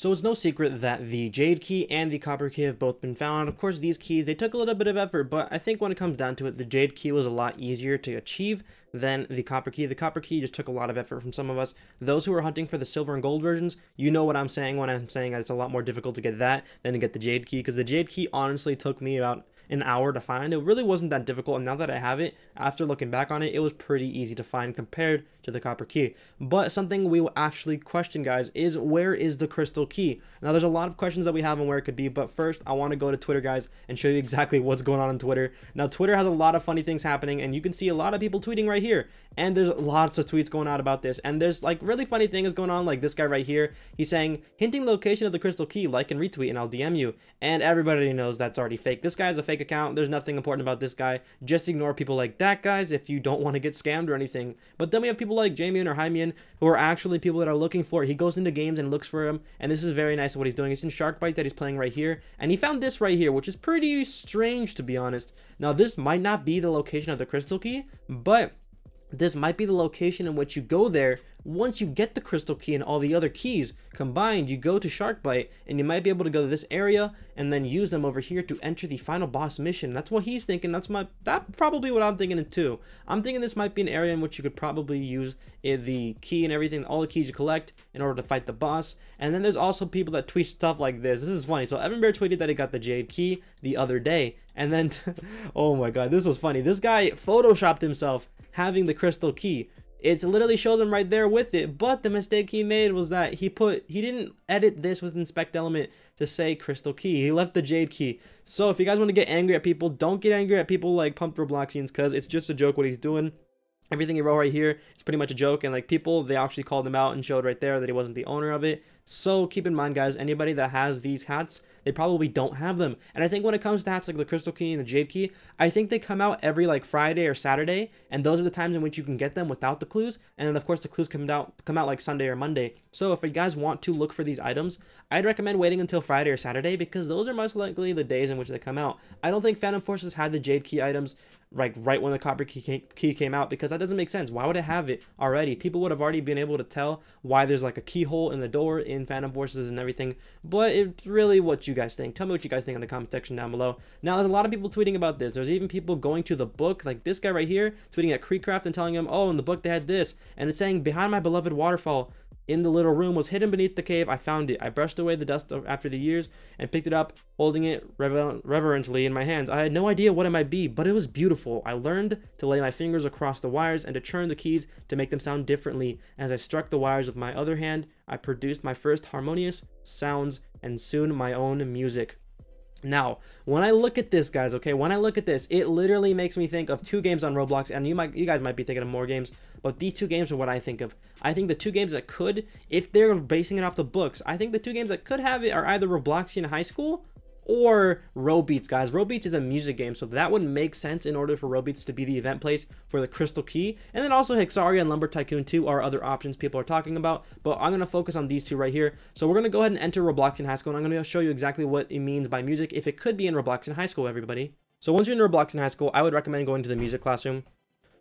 So it's no secret that the Jade Key and the Copper Key have both been found. Of course, these keys, they took a little bit of effort, but I think when it comes down to it, the Jade Key was a lot easier to achieve than the Copper Key. The Copper Key just took a lot of effort from some of us. Those who are hunting for the silver and gold versions, you know what I'm saying when I'm saying that it's a lot more difficult to get that than to get the Jade Key, because the Jade Key honestly took me about an hour to find. It really wasn't that difficult, and now that I have it, after looking back on it, it was pretty easy to find compared to the Copper Key. But something we will actually question, guys, is where is the Crystal Key? Now there's a lot of questions that we have on where it could be, but first I want to go to Twitter, guys, and show you exactly what's going on Twitter. Now Twitter has a lot of funny things happening, and you can see a lot of people tweeting right here, and there's lots of tweets going out about this, and there's like really funny things going on, like this guy right here. He's saying, hinting the location of the Crystal Key, like and retweet and I'll DM you, and everybody knows that's already fake. This guy's a fake account. There's nothing important about this guy. Just ignore people like that, guys, if you don't want to get scammed or anything. But then we have people like Jamian or Hymian, who are actually people that are looking for it. He goes into games and looks for him, and this is very nice of what he's doing. It's in Sharkbite that he's playing right here, and he found this right here, which is pretty strange, to be honest. Now this might not be the location of the Crystal Key, but this might be the location in which you go there. Once you get the Crystal Key and all the other keys combined, you go to Sharkbite, and you might be able to go to this area and then use them over here to enter the final boss mission. That's what he's thinking. That's probably what I'm thinking too. I'm thinking this might be an area in which you could probably use the key and everything, all the keys you collect in order to fight the boss. And then there's also people that tweet stuff like this. This is funny. So Evan Bear tweeted that he got the Jade Key the other day, and then oh my god, this was funny. This guy photoshopped himself having the Crystal Key. It literally shows him right there with it, but the mistake he made was that he didn't edit this with inspect element to say Crystal Key. He left the Jade Key. So if you guys want to get angry at people, don't get angry at people like Pumped Robloxians, because it's just a joke what he's doing. Everything he wrote right here is pretty much a joke, and like people, they actually called him out and showed right there that he wasn't the owner of it. So keep in mind, guys, anybody that has these hats, they probably don't have them. And I think when it comes to hats like the Crystal Key and the Jade Key, I think they come out every like Friday or Saturday, and those are the times in which you can get them without the clues. And then of course the clues come out like Sunday or Monday. So if you guys want to look for these items, I'd recommend waiting until Friday or Saturday, because those are most likely the days in which they come out. I don't think Phantom Forces had the Jade Key items like right when the Copper Key came out, because that doesn't make sense. Why would it have it already? People would have already been able to tell why there's like a keyhole in the door in Phantom Forces and everything. But it's really what you guys think. Tell me what you guys think in the comment section down below. Now there's a lot of people tweeting about this. There's even people going to the book, like this guy right here tweeting at Creekcraft and telling him, oh, in the book they had this, and it's saying, behind my beloved waterfall in the little room was hidden beneath the cave. I found it. I brushed away the dust after the years and picked it up, holding it reverently in my hands. I had no idea what it might be, but it was beautiful. I learned to lay my fingers across the wires and to churn the keys to make them sound differently. As I struck the wires with my other hand, I produced my first harmonious sounds and soon my own music. Now, when I look at this, guys, okay, when I look at this, it literally makes me think of two games on Roblox, and you guys might be thinking of more games, but these two games are what I think of. I think the two games that could, if they're basing it off the books, I think the two games that could have it are either Robloxian High School or Robeats, guys. Robeats is a music game, so that would make sense in order for Robeats to be the event place for the Crystal Key. And then also Hex Arya and Lumber Tycoon 2 are other options people are talking about, but I'm going to focus on these two right here. So we're going to go ahead and enter Robloxian High School, and I'm going to show you exactly what it means by music, if it could be in Robloxian High School, everybody. So once you're in Robloxian High School, I would recommend going to the music classroom.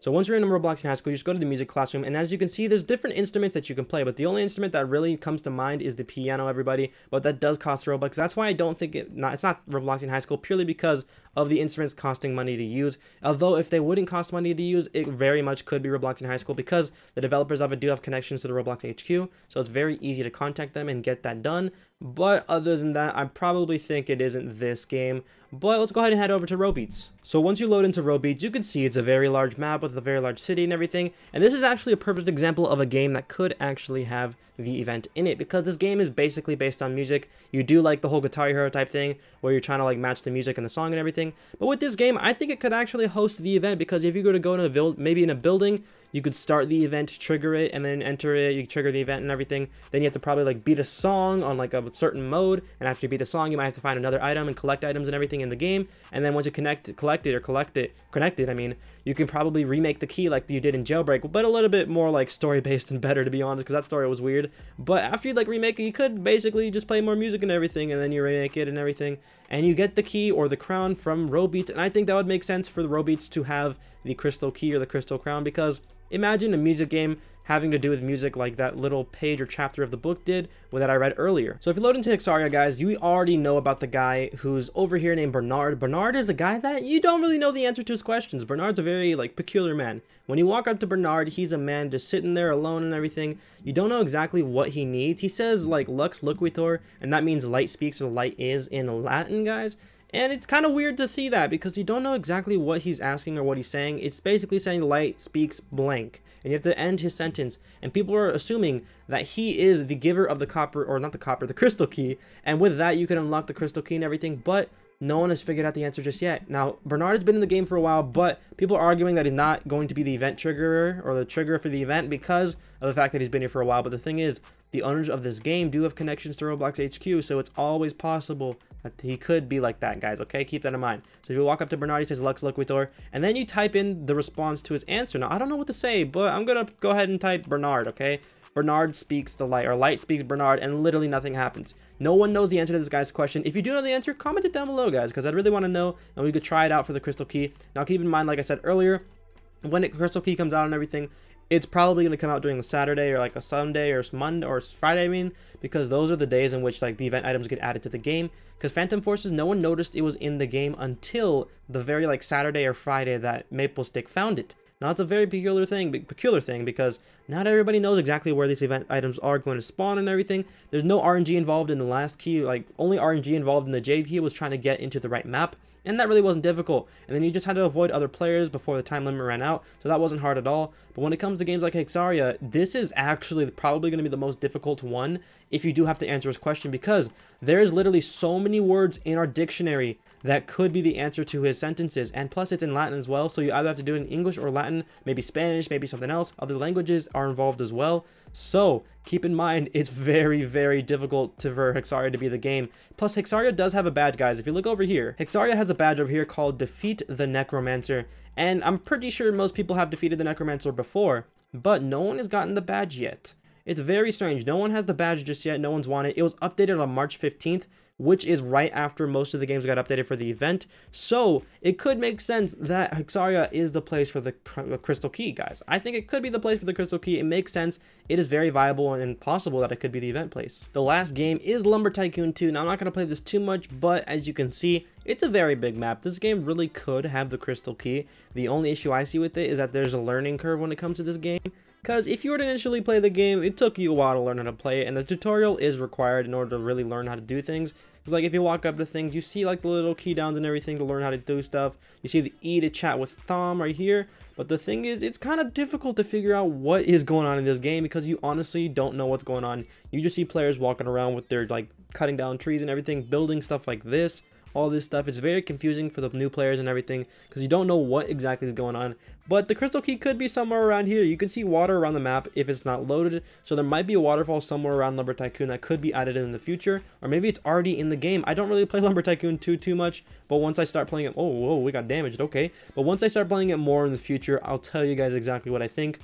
So once you're in Roblox in high school, you just go to the music classroom, and as you can see, there's different instruments that you can play, but the only instrument that really comes to mind is the piano, everybody. But that does cost Robux. That's why I don't think it's not Roblox in high school, purely because of the instruments costing money to use. Although if they wouldn't cost money to use, it very much could be Roblox in high school, because the developers of it do have connections to the Roblox HQ, so it's very easy to contact them and get that done. But other than that, I probably think it isn't this game. But let's go ahead and head over to Robeats. So once you load into Robeats, you can see it's a very large map with a very large city and everything. And this is actually a perfect example of a game that could actually have the event in it, because this game is basically based on music. You do like the whole Guitar Hero type thing where you're trying to like match the music and the song and everything. But with this game, I think it could actually host the event, because if you go to maybe in a building, you could start the event, trigger it, and then enter it. You trigger the event and everything. Then you have to probably like beat a song on like a certain mode, and after you beat the song, you might have to find another item and collect items and everything in the game. And then once you connect it, I mean, you can probably remake the key like you did in Jailbreak, but a little bit more like story based and better, to be honest, because that story was weird. But after you like remake it, you could basically just play more music and everything, and then you remake it and everything, and you get the key or the crown from Robeats. And I think that would make sense for the Robeats to have the Crystal Key or the Crystal Crown, because Imagine a music game having to do with music like that little page or chapter of the book did that I read earlier. So if you load into Hex Arya, guys, you already know about the guy who's over here named Bernard. Bernard is a guy that you don't really know the answer to his questions. Bernard's a very peculiar man. When you walk up to Bernard, he's a man just sitting there alone and everything. You don't know exactly what he needs. He says Lux Loquitur, and that means light speaks or light is in Latin, guys. And it's kind of weird to see that because you don't know exactly what he's asking or what he's saying. It's basically saying light speaks blank. And you have to end his sentence. And people are assuming that he is the giver of the copper, or not the copper, the crystal key. And with that, you can unlock the crystal key and everything. But no one has figured out the answer just yet. Now, Bernard has been in the game for a while, but people are arguing that he's not going to be the event triggerer or the trigger for the event because of the fact that he's been here for a while. But the thing is, the owners of this game do have connections to Roblox HQ, so it's always possible that he could be like that, guys, okay? Keep that in mind. So if you walk up to Bernard, he says Lux Loquitur, and then you type in the response to his answer. Now, I don't know what to say, but I'm gonna go ahead and type Bernard, okay? Bernard speaks the light, or light speaks Bernard, and literally nothing happens. No one knows the answer to this guy's question. If you do know the answer, comment it down below, guys, because I'd really want to know, and we could try it out for the crystal key. Now, keep in mind, like I said earlier, when the crystal key comes out and everything, it's probably going to come out during a Saturday or a Sunday or Monday or Friday, I mean, because those are the days in which the event items get added to the game. Because Phantom Forces, no one noticed it was in the game until the very Saturday or Friday that Maple Stick found it. Now, it's a very peculiar thing because not everybody knows exactly where these event items are going to spawn and everything. There's no RNG involved in the last key. Only RNG involved in the Jade key was trying to get into the right map. And that really wasn't difficult. And then you just had to avoid other players before the time limit ran out. So that wasn't hard at all. But when it comes to games like Hex Arya, this is actually probably going to be the most difficult one if you do have to answer his question, because there's literally so many words in our dictionary that could be the answer to his sentences. And plus it's in Latin as well. So you either have to do it in English or Latin, maybe Spanish, maybe something else. Other languages are involved as well. So keep in mind, it's very, very difficult for Hex Arya to be the game. Plus, Hex Arya does have a badge, guys. If you look over here, Hex Arya has a badge over here called Defeat the Necromancer. And I'm pretty sure most people have defeated the Necromancer before, but no one has gotten the badge yet. It's very strange. No one has the badge just yet. No one's won it. It was updated on March 15th, which is right after most of the games got updated for the event. So it could make sense that Hex Arya is the place for the crystal key, guys. I think it could be the place for the crystal key. It makes sense. It is very viable and possible that it could be the event place. The last game is Lumber Tycoon 2. Now, I'm not going to play this too much, but as you can see, it's a very big map. This game really could have the crystal key. The only issue I see with it is that there's a learning curve when it comes to this game. Because if you were to initially play the game, it took you a while to learn how to play it, and the tutorial is required in order to really learn how to do things. Because if you walk up to things, you see the little key downs and everything to learn how to do stuff. You see the E to chat with Tom right here. But the thing is, it's kind of difficult to figure out what is going on in this game because you honestly don't know what's going on. You just see players walking around with their cutting down trees and everything, building stuff like this. All this stuff. It's very confusing for the new players and everything because you don't know what exactly is going on. But the crystal key could be somewhere around here. You can see water around the map if it's not loaded. So there might be a waterfall somewhere around Lumber Tycoon that could be added in the future. Or maybe it's already in the game. I don't really play Lumber Tycoon 2 too much. But once I start playing it... Oh, whoa, we got damaged. Okay. But once I start playing it more in the future, I'll tell you guys exactly what I think.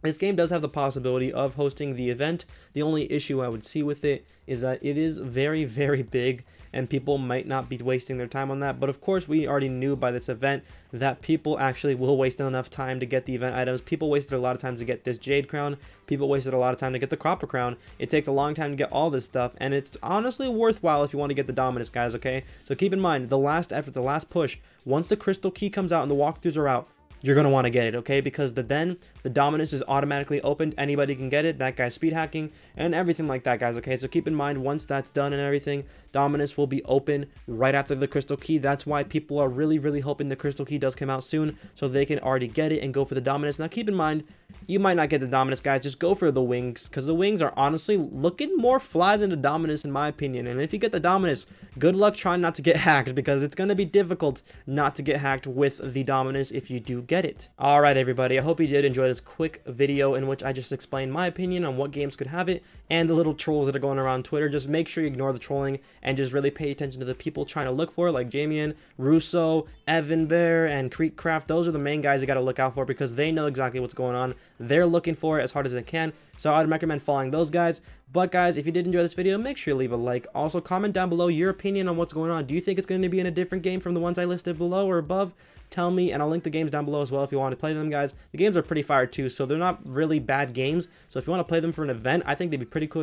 This game does have the possibility of hosting the event. The only issue I would see with it is that it is very, very big. And people might not be wasting their time on that. But of course, we already knew by this event that people actually will waste enough time to get the event items. People wasted a lot of time to get this Jade crown. People wasted a lot of time to get the Copper crown. It takes a long time to get all this stuff. And it's honestly worthwhile if you want to get the Dominus, guys, okay? So keep in mind, the last effort, the last push, once the crystal key comes out and the walkthroughs are out, you're going to want to get it, okay? Because then the Dominus is automatically opened. Anybody can get it. That guy's speed hacking and everything like that, guys, okay? So keep in mind, once that's done and everything, Dominus will be open right after the crystal key. That's why people are really, really hoping the crystal key does come out soon so they can already get it and go for the Dominus. Now, keep in mind, you might not get the Dominus, guys. Just go for the wings because the wings are honestly looking more fly than the Dominus, in my opinion. And if you get the Dominus, good luck trying not to get hacked because it's going to be difficult not to get hacked with the Dominus if you do get it. All right, everybody. I hope you did enjoy this quick video in which I just explained my opinion on what games could have it and the little trolls that are going around Twitter. Just make sure you ignore the trolling and just really pay attention to the people trying to look for it, like Jamian, Russo, Evan Bear, and Creekcraft. Those are the main guys you got to look out for because they know exactly what's going on. They're looking for it as hard as they can. So I'd recommend following those guys. But guys, if you did enjoy this video, make sure to leave a like. Also, comment down below your opinion on what's going on. Do you think it's going to be in a different game from the ones I listed below or above? Tell me, and I'll link the games down below as well if you want to play them, guys. The games are pretty fire too, so they're not really bad games. So if you want to play them for an event, I think they'd be pretty cool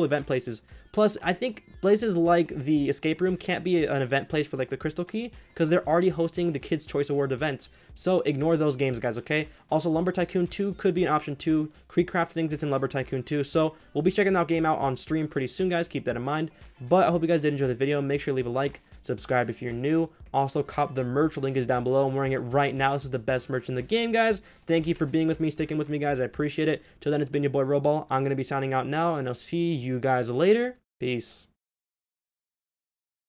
event places. Plus, I think places like the escape room can't be an event place for like the Crystal Key because they're already hosting the Kids Choice Award events. So ignore those games, guys, okay? Also, Lumber Tycoon 2 could be an option too. Creekcraft thinks it's in Lumber Tycoon 2, so we'll be checking that game out on stream pretty soon, guys. Keep that in mind. But I hope you guys did enjoy the video. Make sure to leave a like, subscribe if you're new. Also, cop the merch. Link is down below. I'm wearing it right now. This is the best merch in the game, guys. Thank you for being with me, sticking with me, guys. I appreciate it. Till then, it's been your boy Roball. I'm going to be signing out now, and I'll see you guys later. Peace.